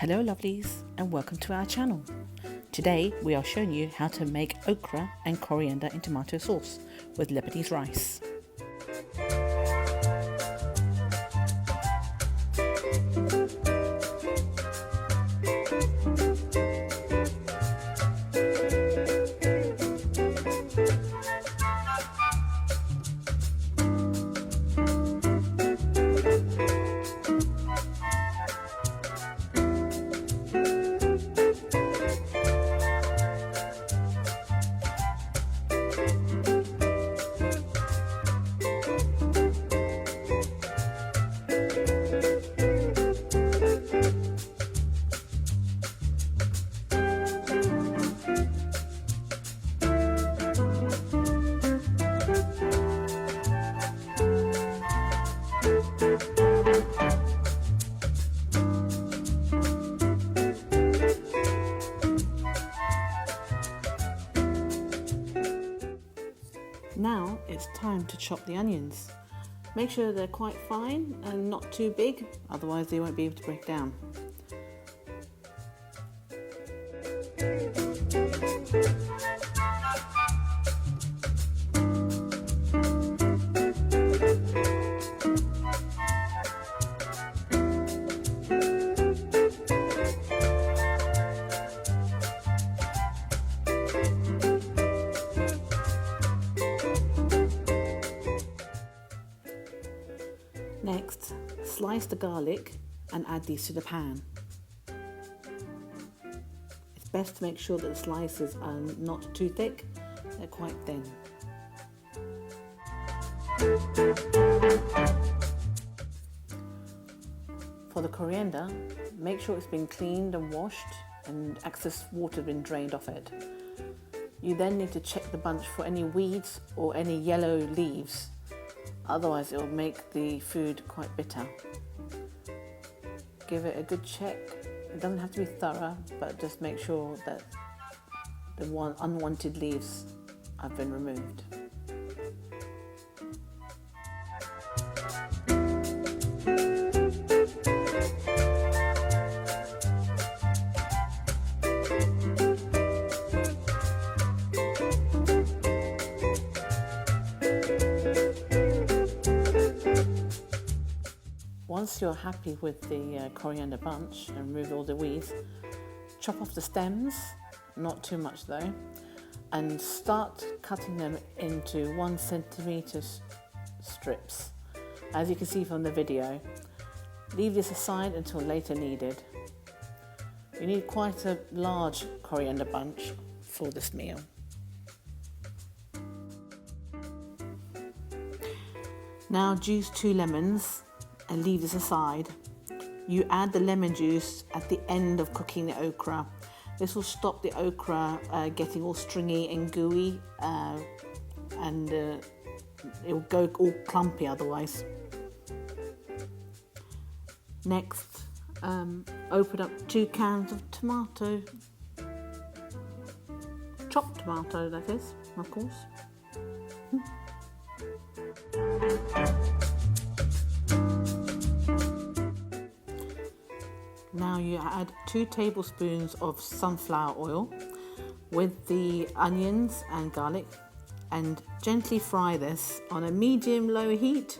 Hello lovelies and welcome to our channel. Today we are showing you how to make okra and coriander in tomato sauce with Lebanese rice. Now it's time to chop the onions. Make sure they're quite fine and not too big, otherwise they won't be able to break down. Next, slice the garlic and add these to the pan. It's best to make sure that the slices are not too thick, they're quite thin. For the coriander, make sure it's been cleaned and washed and excess water has been drained off it. You then need to check the bunch for any weeds or any yellow leaves. Otherwise it will make the food quite bitter. Give it a good check. It doesn't have to be thorough, but just make sure that the unwanted leaves have been removed. Once you're happy with the coriander bunch and remove all the weeds, chop off the stems, not too much though, and start cutting them into 1 centimetre strips. As you can see from the video, leave this aside until later needed. You need quite a large coriander bunch for this meal. Now juice 2 lemons and leave this aside. You add the lemon juice at the end of cooking the okra. This will stop the okra getting all stringy and gooey and it will go all clumpy otherwise. Next, open up 2 cans of tomato. Chopped tomato, that is, of course. Now you add 2 tablespoons of sunflower oil with the onions and garlic and gently fry this on a medium-low heat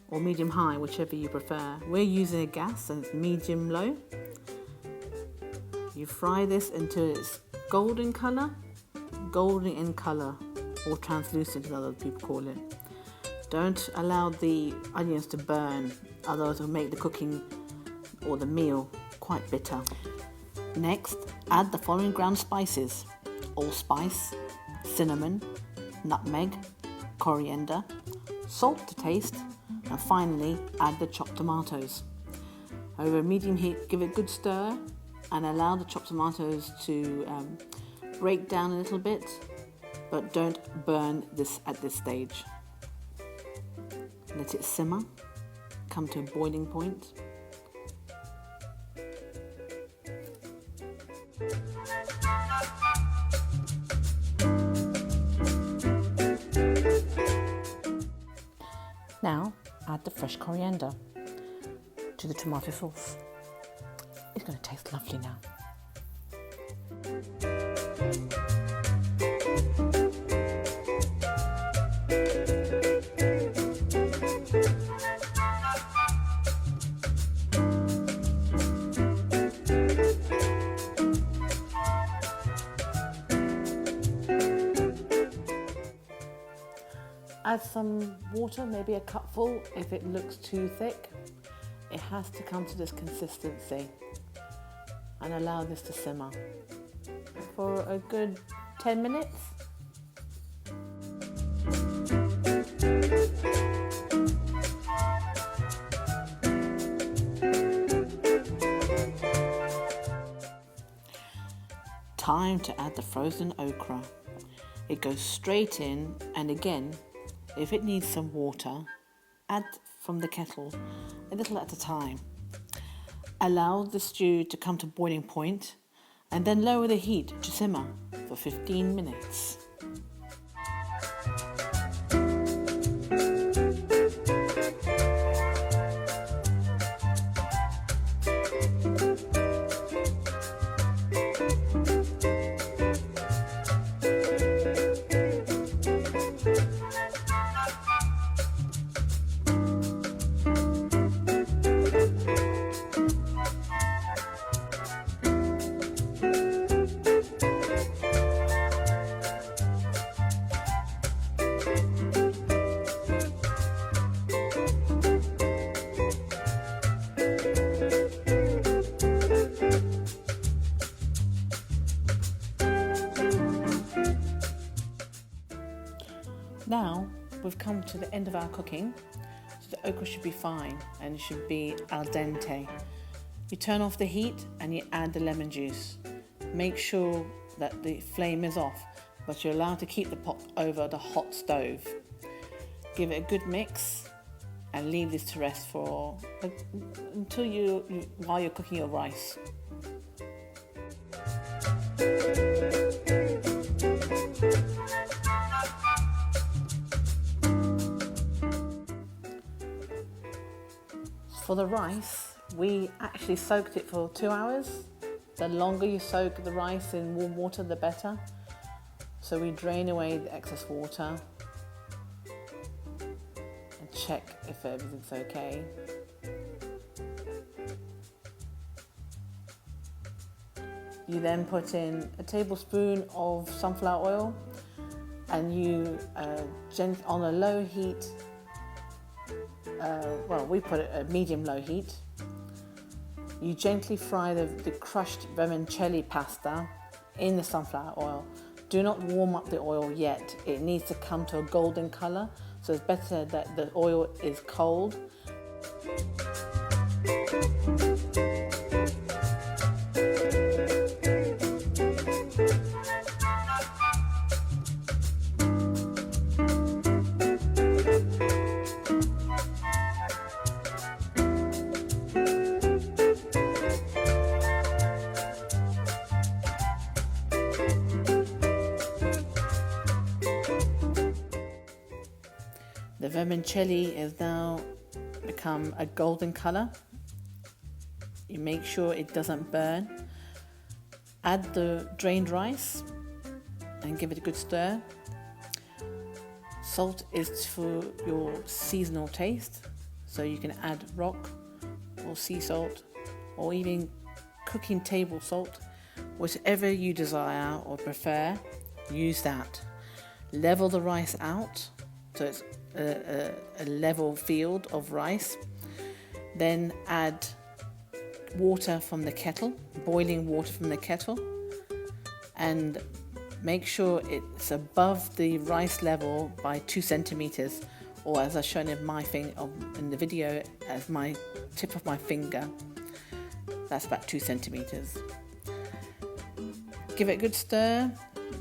or medium-high, whichever you prefer. We're using a gas and it's medium-low. You fry this until it's golden in colour, or translucent as other people call it. Don't allow the onions to burn, otherwise it will make the cooking or the meal quite bitter. Next, add the following ground spices: allspice, cinnamon, nutmeg, coriander, salt to taste, and finally add the chopped tomatoes. Over a medium heat, give it a good stir and allow the chopped tomatoes to break down a little bit, but don't burn this at this stage. Let it simmer, come to a boiling point. Now add the fresh coriander to the tomato sauce. It's going to taste lovely now. Add some water, maybe a cupful if it looks too thick. It has to come to this consistency, and allow this to simmer for a good 10 minutes. Time to add the frozen okra. It goes straight in, and again, if it needs some water, add from the kettle a little at a time. Allow the stew to come to boiling point and then lower the heat to simmer for 15 minutes. Now we've come to the end of our cooking, so the okra should be fine and it should be al dente. You turn off the heat and you add the lemon juice. Make sure that the flame is off, but you're allowed to keep the pot over the hot stove. Give it a good mix and leave this to rest for until while you're cooking your rice. For the rice, we actually soaked it for 2 hours. The longer you soak the rice in warm water, the better. So we drain away the excess water and check if everything's okay. You then put in a tablespoon of sunflower oil and you on a low heat. We put it at medium-low heat. You gently fry the crushed vermicelli pasta in the sunflower oil. Do not warm up the oil yet. It needs to come to a golden colour, so it's better that the oil is cold. The vermicelli has now become a golden colour. You make sure it doesn't burn. Add the drained rice and give it a good stir. Salt is for your seasonal taste, so you can add rock or sea salt or even cooking table salt, whichever you desire or prefer, use that. Level the rice out so it's a level field of rice. Then add water from the kettle, boiling water from the kettle, and make sure it's above the rice level by 2 centimeters, or as I've shown in the video, as my tip of my finger. That's about 2 centimeters. Give it a good stir,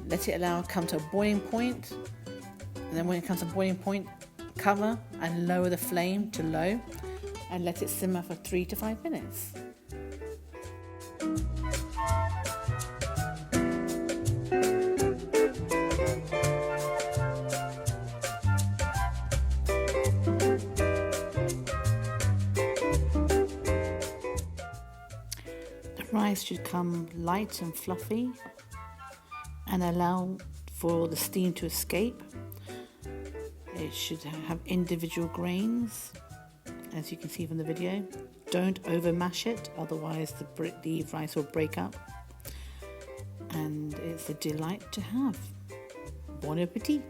let it come to a boiling point, and then when it comes to boiling point, cover and lower the flame to low and let it simmer for 3 to 5 minutes. The rice should come light and fluffy and allow for the steam to escape. It should have individual grains, as you can see from the video. Don't over mash it, otherwise the rice will break up. And it's a delight to have. Bon appetit!